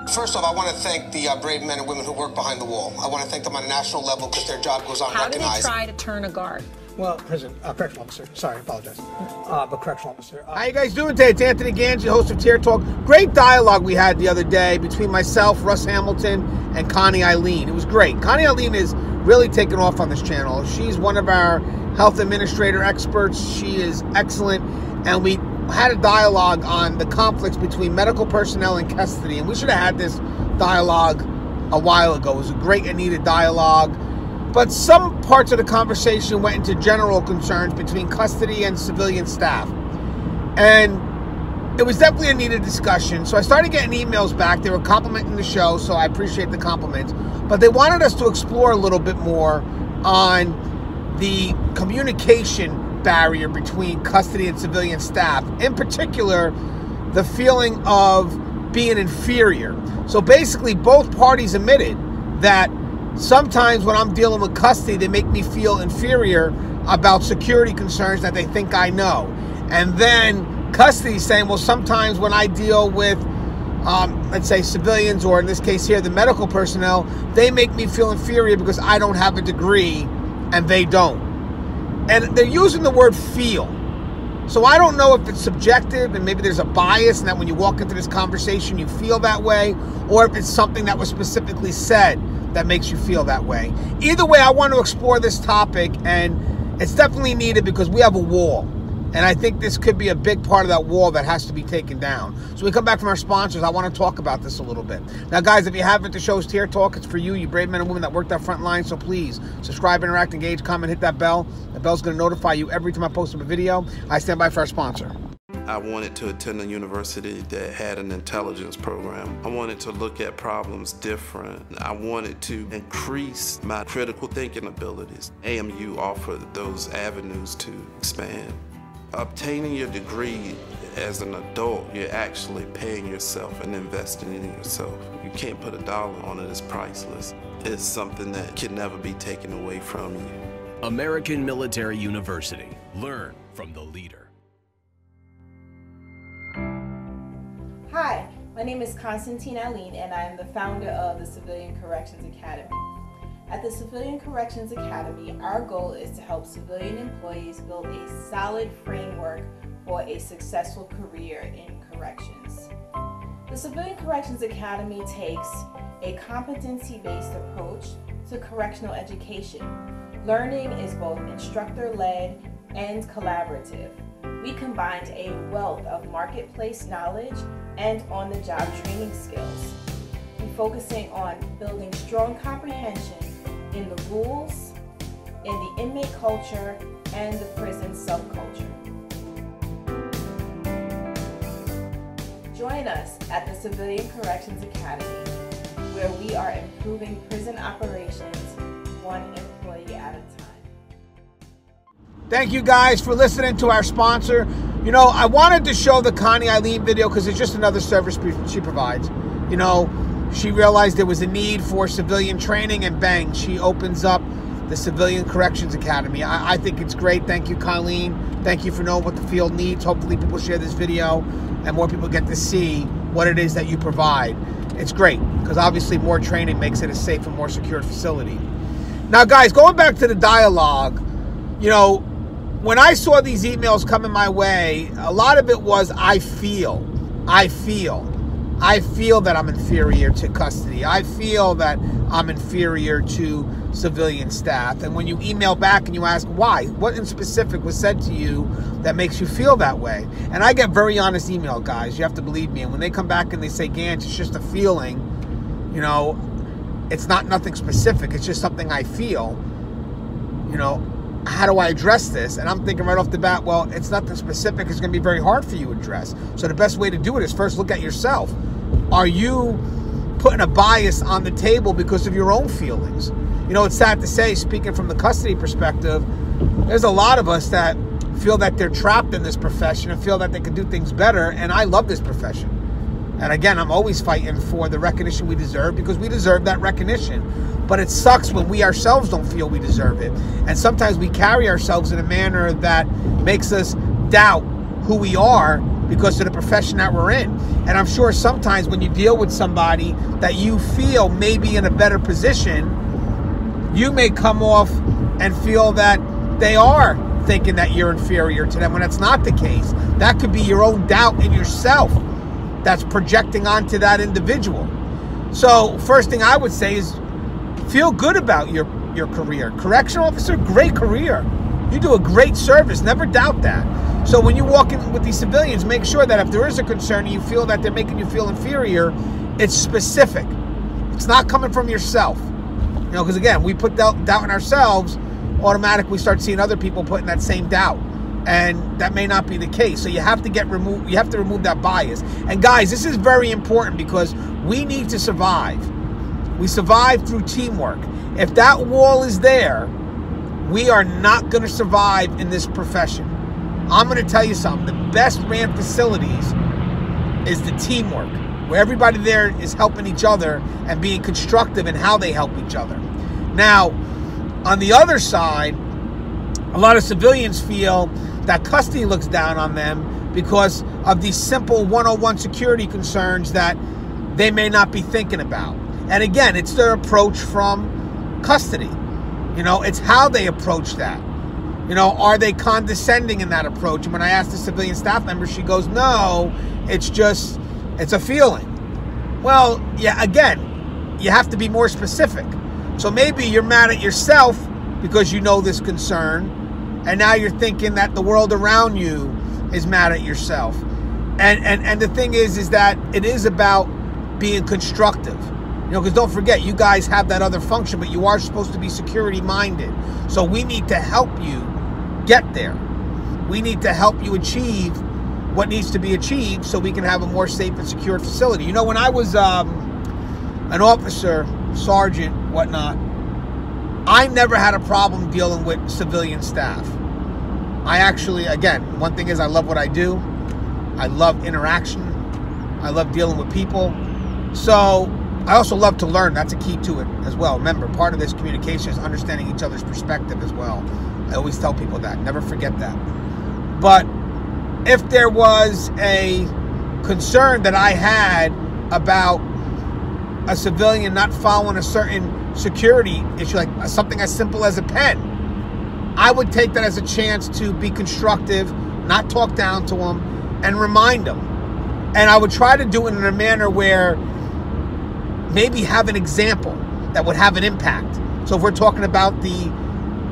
First off, I want to thank the brave men and women who work behind the wall. I want to thank them on a national level because their job goes unrecognized. How do they try to turn a guard? Well, correctional officer. Sorry, I apologize. But correctional officer. How you guys doing today? It's Anthony Gangi, host of Tier Talk. Great dialogue we had the other day between myself, Russ Hamilton, and Connie Eileen. It was great. Connie Eileen is really taken off on this channel. She's one of our health administrator experts. She is excellent. And we had a dialogue on the conflicts between medical personnel and custody. And we should have had this dialogue a while ago. It was a great and needed dialogue. But some parts of the conversation went into general concerns between custody and civilian staff. And it was definitely a needed discussion. So I started getting emails back. They were complimenting the show, so I appreciate the compliments. But they wanted us to explore a little bit more on the communication barrier between custody and civilian staff. In particular, the feeling of being inferior. So basically, both parties admitted that sometimes when I'm dealing with custody, they make me feel inferior about security concerns that they think I know. And then custody saying, well, sometimes when I deal with, let's say, civilians, or in this case here, the medical personnel, they make me feel inferior because I don't have a degree and they don't. And they're using the word feel. So I don't know if it's subjective and maybe there's a bias and that when you walk into this conversation, you feel that way, or if it's something that was specifically said that makes you feel that way. Either way, I want to explore this topic, and it's definitely needed because we have a wall. And I think this could be a big part of that wall that has to be taken down. So we come back from our sponsors. I want to talk about this a little bit. Now, guys, if you haven't, the show's Tier Talk. It's for you brave men and women that work that front line. So please subscribe, interact, engage, comment, hit that bell. The bell's going to notify you every time I post a video. I stand by for our sponsor. I wanted to attend a university that had an intelligence program. I wanted to look at problems different. I wanted to increase my critical thinking abilities. AMU offered those avenues to expand. Obtaining your degree as an adult, you're actually paying yourself and investing in yourself. You can't put a dollar on it, it's priceless. It's something that can never be taken away from you. American Military University. Learn from the leader. Hi, my name is Constantine Eileen, and I am the founder of the Civilian Corrections Academy. At the Civilian Corrections Academy, our goal is to help civilian employees build a solid framework for a successful career in corrections. The Civilian Corrections Academy takes a competency-based approach to correctional education. Learning is both instructor-led and collaborative. We combined a wealth of marketplace knowledge and on-the-job training skills. We're focusing on building strong comprehension in the rules, in the inmate culture, and the prison subculture. Join us at the Civilian Corrections Academy, where we are improving prison operations one employee at a time. Thank you guys for listening to our sponsor. You know, I wanted to show the Connie Eileen video because it's just another service she provides. You know, she realized there was a need for civilian training, and bang, she opens up the Civilian Corrections Academy. I think it's great. Thank you, Colleen. Thank you for knowing what the field needs. Hopefully people share this video and more people get to see what it is that you provide. It's great because obviously more training makes it a safe and more secure facility. Now, guys, going back to the dialogue, you know, when I saw these emails coming my way, a lot of it was, I feel that I'm inferior to custody. I feel that I'm inferior to civilian staff. And when you email back and you ask why, what in specific was said to you that makes you feel that way? And I get very honest email, guys. You have to believe me. And when they come back and they say, Gant, it's just a feeling, you know, it's not nothing specific. It's just something I feel, you know, how do I address this? And I'm thinking right off the bat, well, it's nothing specific. It's going to be very hard for you to address. So the best way to do it is first look at yourself. Are you putting a bias on the table because of your own feelings? You know, it's sad to say, speaking from the custody perspective, there's a lot of us that feel that they're trapped in this profession and feel that they can do things better. And I love this profession. And again, I'm always fighting for the recognition we deserve because we deserve that recognition. But it sucks when we ourselves don't feel we deserve it. And sometimes we carry ourselves in a manner that makes us doubt who we are because of the profession that we're in. And I'm sure sometimes when you deal with somebody that you feel may be in a better position, you may come off and feel that they are thinking that you're inferior to them when that's not the case. That could be your own doubt in yourself that's projecting onto that individual. So first thing I would say is feel good about your career. Correctional officer, great career. You do a great service. Never doubt that. So when you walk in with these civilians, make sure that if there is a concern and you feel that they're making you feel inferior, it's specific. It's not coming from yourself. You know, because again, we put doubt in ourselves, automatically we start seeing other people putting that same doubt. And that may not be the case. So you have to you have to remove that bias. And guys, this is very important because we need to survive. We survive through teamwork. If that wall is there, we are not going to survive in this profession. I'm going to tell you something. The best ran facilities is the teamwork, where everybody there is helping each other and being constructive in how they help each other. Now, on the other side, a lot of civilians feel that custody looks down on them because of these simple 101 security concerns that they may not be thinking about. And again, it's their approach from custody. You know, it's how they approach that. You know, are they condescending in that approach? And when I asked the civilian staff member, she goes, no, it's a feeling. Well, yeah, again, you have to be more specific. So maybe you're mad at yourself because you know this concern, and now you're thinking that the world around you is mad at yourself. And the thing is that it is about being constructive. You know, because don't forget, you guys have that other function, but you are supposed to be security minded. So we need to help you get there. We need to help you achieve what needs to be achieved so we can have a more safe and secure facility. You know, when I was an officer, sergeant, whatnot, I never had a problem dealing with civilian staff. I actually, again, one thing is I love what I do. I love interaction. I love dealing with people. So I also love to learn. That's a key to it as well. Remember, part of this communication is understanding each other's perspective as well. I always tell people that. Never forget that. But if there was a concern that I had about a civilian not following a certain security issue, like something as simple as a pen, I would take that as a chance to be constructive, not talk down to them, and remind them. And I would try to do it in a manner where maybe have an example that would have an impact. So if we're talking about the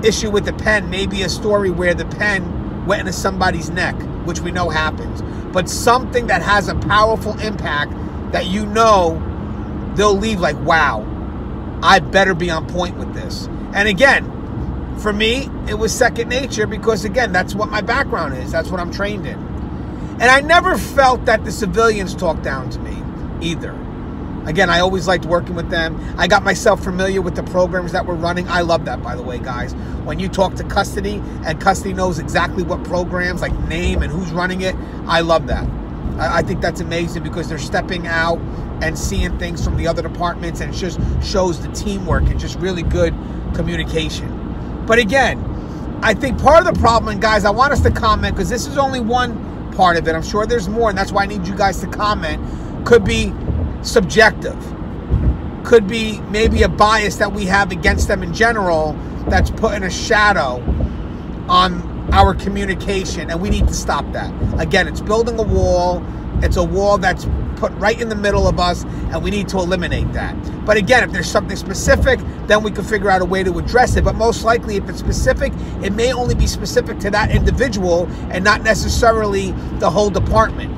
issue with the pen, maybe a story where the pen went into somebody's neck, which we know happens, but something that has a powerful impact that you know they'll leave like, wow, I better be on point with this. And again, for me, it was second nature because, again, that's what my background is. That's what I'm trained in. And I never felt that the civilians talked down to me either. Again, I always liked working with them. I got myself familiar with the programs that we're running. I love that, by the way, guys. When you talk to custody and custody knows exactly what programs, like name and who's running it, I love that. I think that's amazing because they're stepping out and seeing things from the other departments, and it just shows the teamwork and just really good communication. But again, I think part of the problem, and guys, I want us to comment because this is only one part of it. I'm sure there's more, and that's why I need you guys to comment. Could be subjective, could be maybe a bias that we have against them in general that's putting a shadow on our communication, and we need to stop that. Again, it's building a wall. It's a wall that's put right in the middle of us, and we need to eliminate that. But again, if there's something specific, then we can figure out a way to address it. But most likely, if it's specific, it may only be specific to that individual and not necessarily the whole department.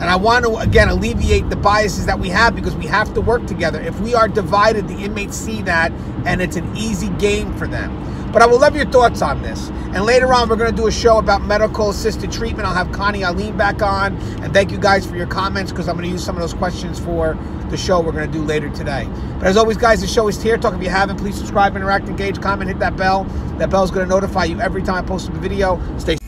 And I want to, again, alleviate the biases that we have because we have to work together. If we are divided, the inmates see that, and it's an easy game for them. But I would love your thoughts on this. And later on, we're going to do a show about medical-assisted treatment. I'll have Connie Eileen back on. And thank you guys for your comments because I'm going to use some of those questions for the show we're going to do later today. But as always, guys, the show is Tier Talk. If you haven't, please subscribe, interact, engage, comment, hit that bell. That bell is going to notify you every time I post a video. Stay